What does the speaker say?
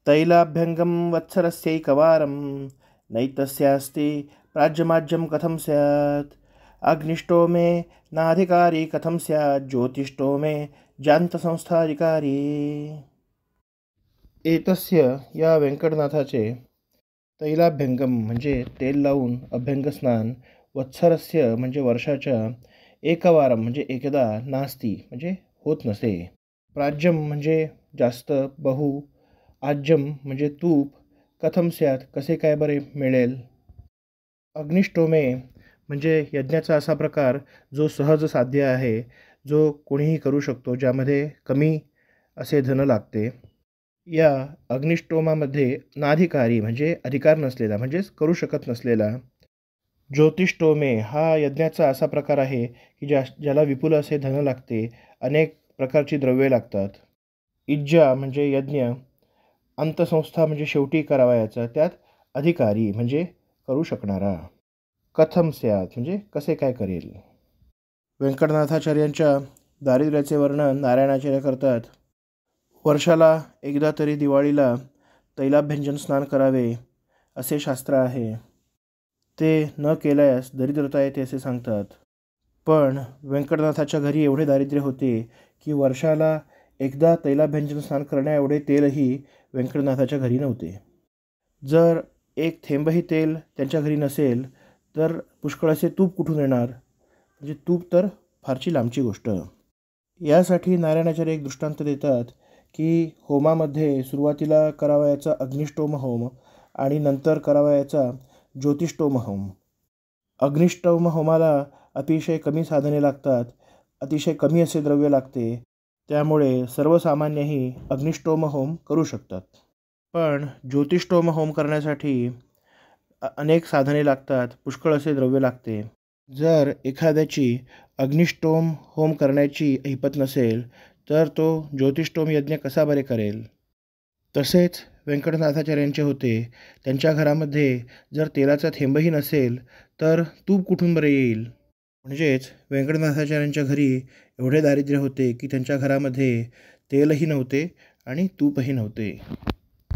तैलाभ्यंगम वत्सरस्यैकवारं नैतस्यास्ति प्राज्यमाज्यं कथं स्यात्। अग्निष्टो मे नाधिकारी कथं स्यात् ज्योतिष्टो मे जान्तसंस्थाधिकारी। एतस्य या व्यंकटनाथाचे तैलाभ्यंगम म्हणजे तेल लावून अभ्यंगस्नान, वत्सरस्य म्हणजे वर्षाच्या, एकवारम म्हणजे एकदा, नास्ती म्हणजे होत नसे, प्राज्यम म्हणजे जास्त, बहु, आज्यम म्हणजे तूप, कथम स्यात कसे काय बरे मिळेल, अग्निष्टोमे म्हणजे यज्ञाचा असा प्रकार जो सहज साध्य आहे, जो कोणीही करू शकतो, ज्यामध्ये कमी असे धन लागते. या अग्निष्टोमामध्ये नाधिकारी म्हणजे अधिकार नसलेला म्हणजेच करू शकत नसलेला. ज्योतिष्टोमे हा यज्ञाचा असा प्रकार आहे की ज्याला विपुल असे धन लागते, अनेक प्रकारची द्रव्ये लागतात. इज्जा म्हणजे यज्ञ, अंतसंस्था म्हणजे शेवटी करावयाचा, त्यात अधिकारी म्हणजे करू शकणारा. कथम स्यात म्हणजे कसे काय करेल. व्यंकटनाथाचार्यांच्या दारिद्र्याचे वर्णन नारायणाचार्य करतात. वर्षाला एकदा तरी दिवाळीला तैलाभ्यंजन स्नान करावे असे शास्त्र आहे. ते न केल्यास दरिद्रता येते असे सांगतात. पण व्यंकटनाथाच्या घरी एवढे दारिद्र्य होते की वर्षाला एकदा तैलाभ्यंजन स्नान करण्या एवढे तेलही व्यंकटनाथाच्या घरी नव्हते. जर एक थेंबही तेल त्यांच्या घरी नसेल तर पुष्कळ असे तूप कुठून येणार, म्हणजे तूप तर फारची लांबची गोष्ट. यासाठी नारायणाचार्य एक दृष्टांत देतात की होमामध्ये सुरुवातीला करावयाचा अग्निष्टोम होम आणि नंतर करावयाचा ज्योतिष्टोम होम. अग्निष्टोम होमाला अतिशय कमी साधने लागतात, अतिशय कमी असे द्रव्य लागते, त्यामुळे सर्वसामान्यही अग्निष्टोम होम करू शकतात. पण ज्योतिष्टोम होम करण्यासाठी अनेक साधने लागतात, पुष्कळ असे द्रव्य लागते. जर एखाद्याची अग्निष्टोम होम करण्याची ऐपत नसेल तर तो ज्योतिष्टोम यज्ञ कसा बरे करेल. तसेच व्यंकटनाथाचार्यांचे होते. त्यांच्या घरामध्ये जर तेलाचा थेंबही नसेल तर तूप कुठून बरे येईल. म्हणजेच व्यंकटनाथाचार्यांच्या घरी एवढे दारिद्र्य होते की त्यांच्या घरामध्ये तेलही नव्हते आणि तूपही नव्हते.